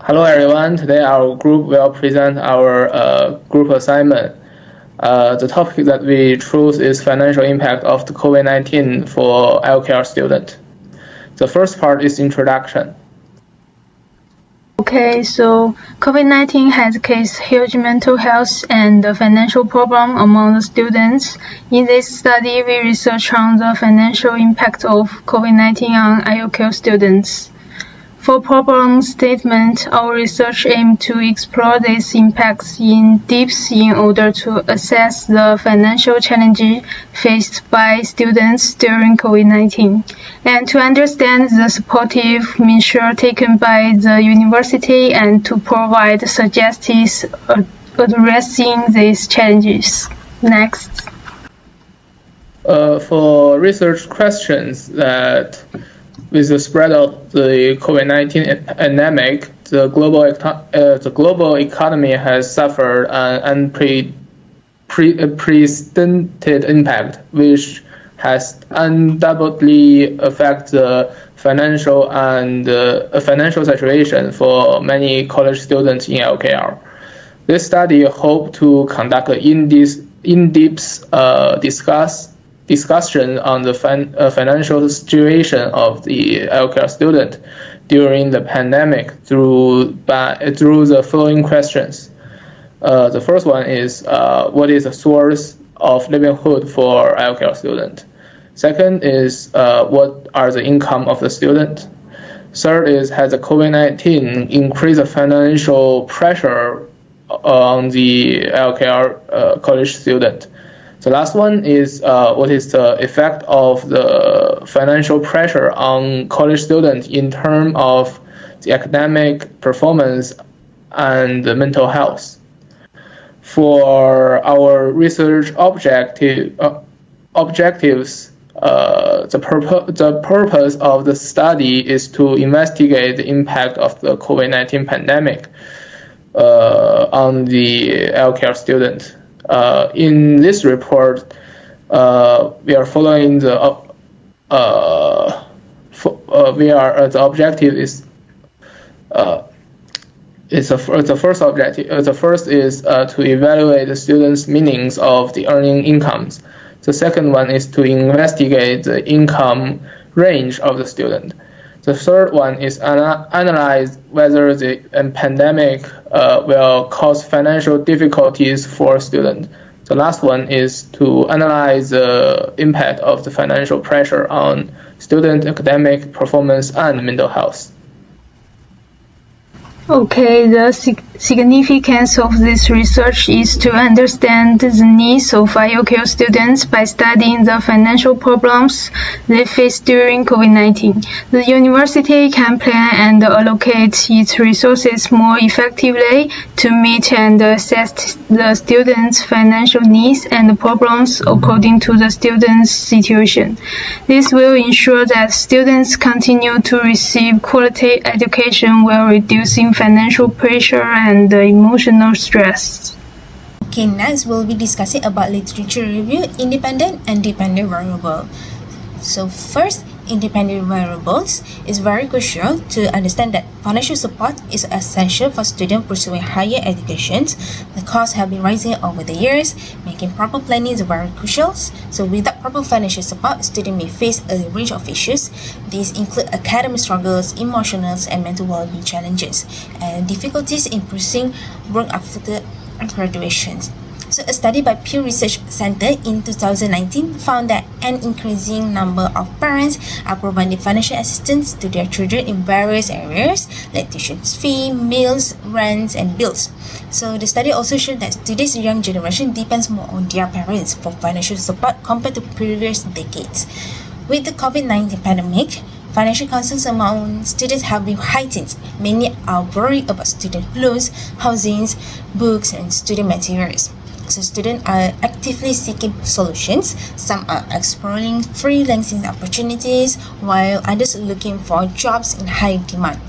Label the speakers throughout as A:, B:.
A: Hello everyone, today our group will present our group assignment. The topic that we choose is financial impact of the COVID-19 for healthcare students. The first part is introduction.
B: Okay, so COVID-19 has caused huge mental health and financial problem among the students. In this study, we research on the financial impact of COVID-19 on IOQ students. For problem statement, our research aimed to explore these impacts in depth in order to assess the financial challenges faced by students during COVID-19 and to understand the supportive measures taken by the university and to provide suggestions addressing these challenges. Next.
A: For research questions that with the spread of the COVID-19 pandemic, the global economy has suffered an unprecedented impact, which has undoubtedly affected the financial situation for many college students in LKR. This study hopes to conduct an in-depth discussion on the financial situation of the healthcare student during the pandemic through the following questions. The first one is what is the source of livelihood for healthcare student? Second is what are the income of the student? Third is has the COVID-19 increased the financial pressure on the healthcare college student? The last one is what is the effect of the financial pressure on college students in terms of the academic performance and the mental health. For our research objectives, the purpose of the study is to investigate the impact of the COVID-19 pandemic on the healthcare student. In this report, we are following the objective is the first objective. The first is to evaluate the students' meanings of the earning incomes. The second one is to investigate the income range of the student. The third one is analyze whether the pandemic will cause financial difficulties for students. The last one is to analyze the impact of the financial pressure on student academic performance and mental health.
B: Okay, the significance of this research is to understand the needs of IOQ students by studying the financial problems they face during COVID-19. The university can plan and allocate its resources more effectively to meet and assess the students' financial needs and problems according to the students' situation. This will ensure that students continue to receive quality education while reducing financial pressure and emotional stress.
C: Okay, next we'll be discussing about literature review, independent and dependent variable. So first, independent variables is very crucial to understand that financial support is essential for students pursuing higher education. The costs have been rising over the years. Making proper planning is very crucial. So without proper financial support, students may face a range of issues. These include academic struggles, emotional and mental well-being challenges, and difficulties in pursuing work after graduation. So a study by Pew Research Center in 2019 found that an increasing number of parents are providing financial assistance to their children in various areas like tuition fee, meals, rents, and bills. So the study also showed that today's young generation depends more on their parents for financial support compared to previous decades. With the COVID-19 pandemic, financial concerns among students have been heightened. Many are worried about student loans, housing, books, and student materials. So students are actively seeking solutions. Some are exploring freelancing opportunities, while others are looking for jobs in high demand.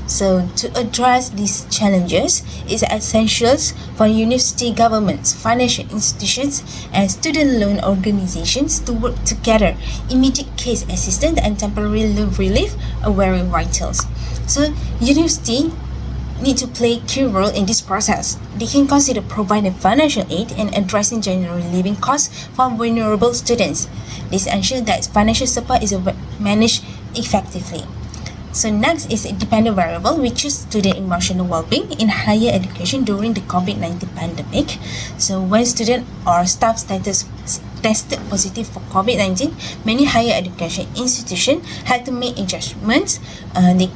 C: So to address these challenges, it's essential for university governments, financial institutions, and student loan organizations to work together. Immediate case assistance and temporary loan relief are very vital. So university need to play a key role in this process. They can consider providing financial aid and addressing general living costs for vulnerable students. This ensures that financial support is managed effectively. So next is a dependent variable, which is student emotional well-being in higher education during the COVID-19 pandemic. So when student or staff status tested positive for COVID-19, many higher education institutions had to make adjustments. They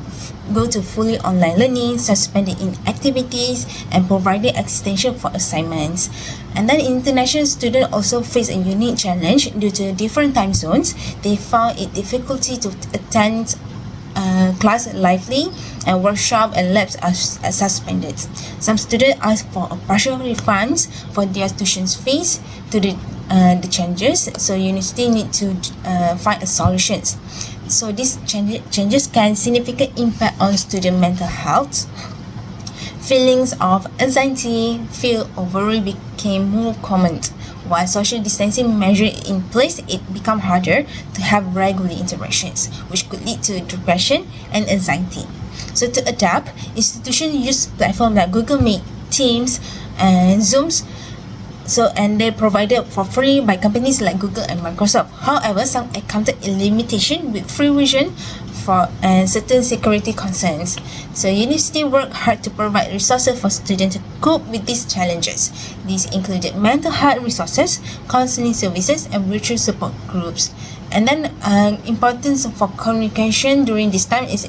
C: go to fully online learning, suspended in activities, and provided extension for assignments. And then international students also face a unique challenge due to different time zones. They found it difficulty to attend class lively, and workshop and labs are suspended. Some students ask for a partial refunds for their tuition fees to the changes, so university need to find a solutions. So these changes can significant impact on student mental health. Feelings of anxiety, fear of worry became more common. While social distancing measures in place, it became harder to have regular interactions, which could lead to depression and anxiety. So to adapt, institutions use platforms like Google Meet, Teams, and Zooms. And they're provided for free by companies like Google and Microsoft. However, some encountered a limitation with free version and certain security concerns. So university work hard to provide resources for students to cope with these challenges. These included mental health resources, counseling services, and virtual support groups. And then importance for communication during this time is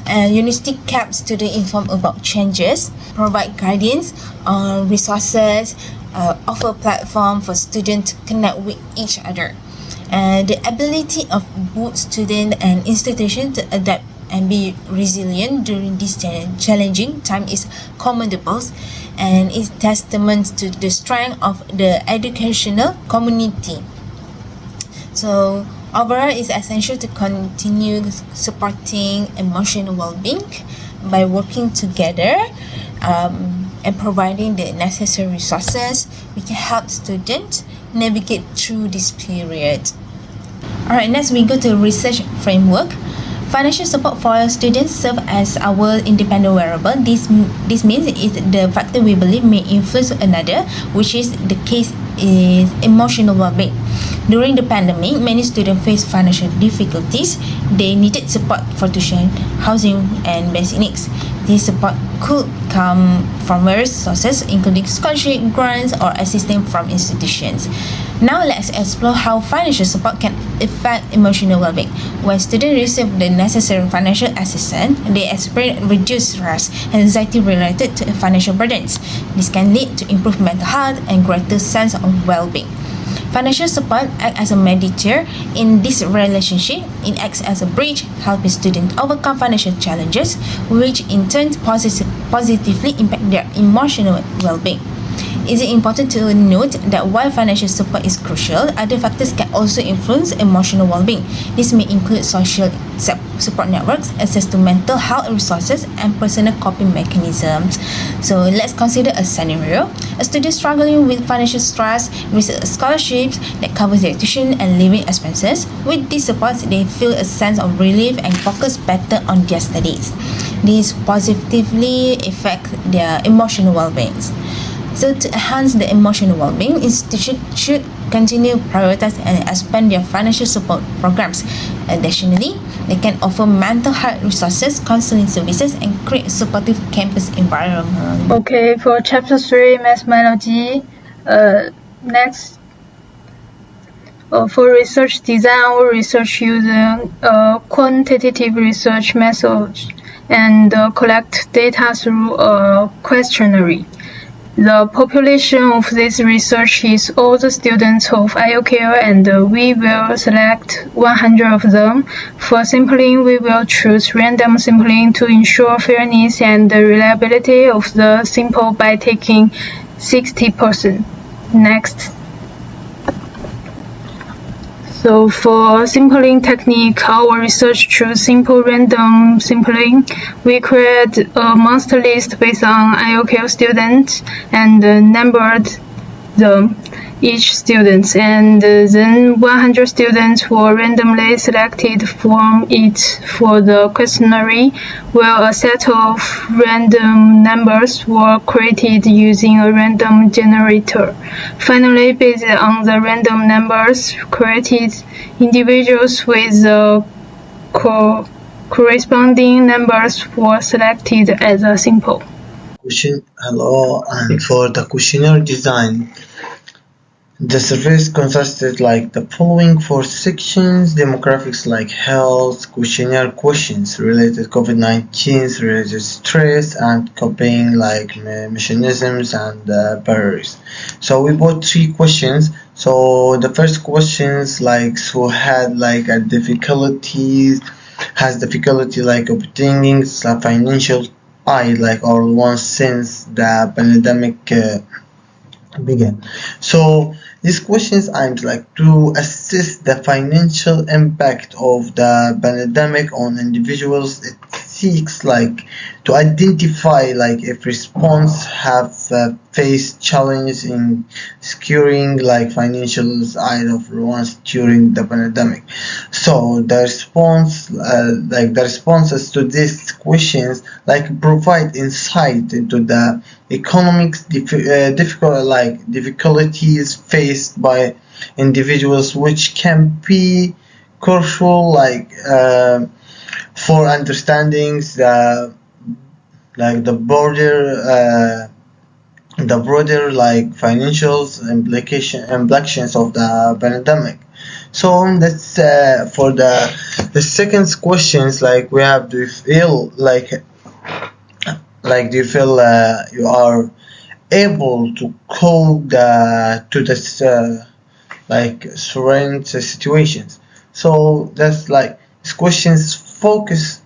C: university kept students informed about changes, provide guidance on resources, offer platform for students to connect with each other. The ability of both students and institutions to adapt and be resilient during this challenging time is commendable, and is testament to the strength of the educational community. So overall, it's essential to continue supporting emotional well-being by working together and providing the necessary resources. We can help students navigate through this period. Alright, next we go to research framework. Financial support for students serve as our independent variable. This means is the factor we believe may influence another, which is the case is emotional well-being. During the pandemic, many students faced financial difficulties. They needed support for tuition, housing, and basic needs. This support could come from various sources, including scholarship, grants, or assistance from institutions. Now let's explore how financial support can affect emotional well-being. When students receive the necessary financial assistance, they experience reduced stress and anxiety related to financial burdens. This can lead to improved mental health and greater sense of well-being. Financial support acts as a mediator in this relationship. It acts as a bridge, helping students overcome financial challenges, which in turn positively impact their emotional well-being. It is important to note that while financial support is crucial, other factors can also influence emotional well-being. This may include social support networks, access to mental health resources, and personal coping mechanisms. So let's consider a scenario. A student struggling with financial stress receives scholarships that covers their tuition and living expenses. With this support, they feel a sense of relief and focus better on their studies. This positively affects their emotional well-being. So to enhance the emotional well-being, institutions should continue prioritize and expand their financial support programs. Additionally, they can offer mental health resources, counseling services, and create a supportive campus environment.
B: Okay, for chapter 3, math biology, next. For research design or research using quantitative research methods and collect data through a questionnaire. The population of this research is all the students of IOKL, and we will select 100 of them. For sampling, we will choose random sampling to ensure fairness and reliability of the sample by taking 60%. Next. So for sampling technique, our research chose simple random sampling. We create a master list based on IOKL students and numbered them. each student, and then 100 students were randomly selected from it for the questionnaire, where a set of random numbers were created using a random generator. Finally, based on the random numbers created, individuals with the corresponding numbers were selected as a sample.
D: Hello, and for the questionnaire design, the surveys consisted like the following four sections: demographics like health, questionnaire questions related COVID-19, related stress, and coping like mechanisms and barriers. So we bought three questions. So the first questions like who had like a difficulty like obtaining financial aid like or once since the pandemic began. So these questions aims like to assess the financial impact of the pandemic on individuals. It seeks like to identify like if response have faced challenges in securing like financial aid of loans during the pandemic. So the responses to these questions like provide insight into the economic difficulties faced by individuals, which can be crucial for understanding the broader like financial implications of the pandemic. So that's for the second questions like we have, do you feel do you feel you are able to cope to this current situations? So that's like these questions focus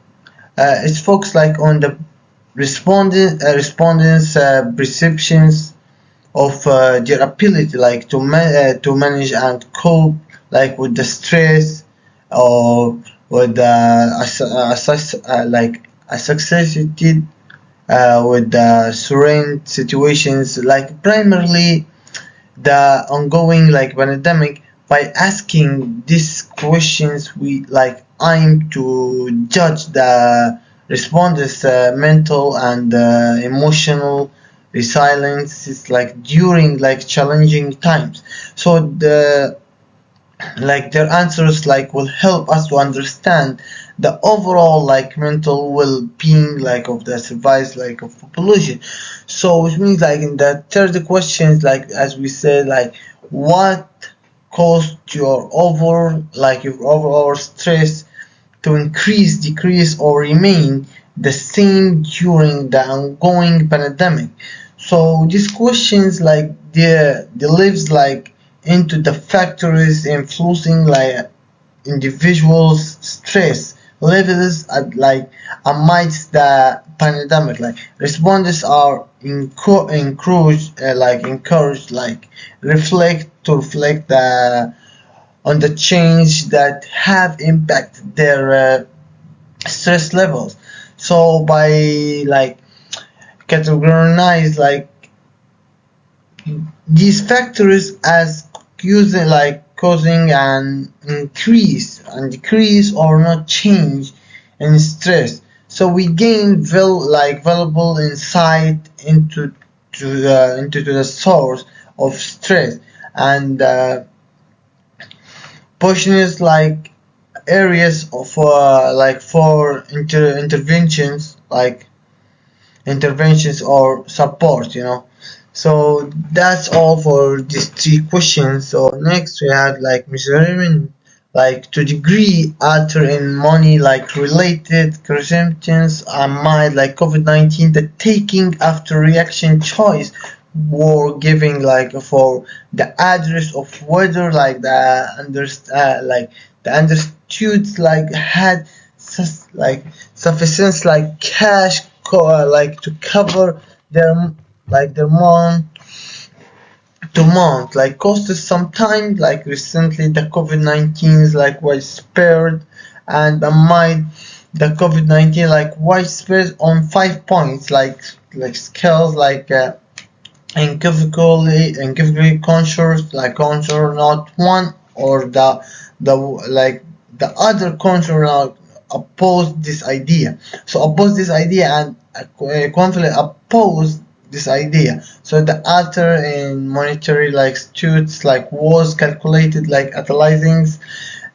D: it's focused like on the respondents perceptions of their ability like to manage and cope like with the stress or with associated with the surrounding situations, like primarily the ongoing like pandemic. By asking these questions, we like aim to judge the respondents' mental and emotional resilience is like during like challenging times. So their answers like will help us to understand the overall like mental well-being like of the survivors like of population. So which means like in the third questions, like as we said, like what caused your overall stress to increase, decrease, or remain the same during the ongoing pandemic. So these questions like they lives like into the factors influencing like individuals' stress levels at like amidst the pandemic. Like respondents are encouraged reflect on the change that have impacted their stress levels. So by like categorize like these factors as causing an increase and decrease or not change in stress. So we gain valuable insight into the source of stress and portions like areas of for interventions or support. So that's all for these three questions. So next we have like measurement like to degree alter in money like related consumptions amid like COVID-19, the taking after reaction choice were giving like for the address of whether like the understood like had sufficient like cash to cover their month to month like costs. Sometimes like recently the COVID-19 is like widespread and amid the COVID-19 like widespread on 5 points like scales unequivocally conscious, like conscious not one or the like the other conscious oppose this idea. So oppose this idea and conflict oppose this idea. So the alter in monetary like statutes like was calculated like analyzing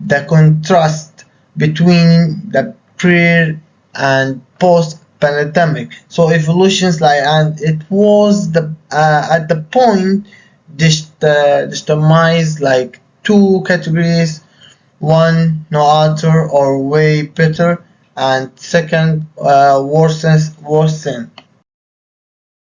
D: the contrast between the pre and post pandemic. So evolutions like and it was the at the point dichotomized like two categories, one no alter or way better and second worsen.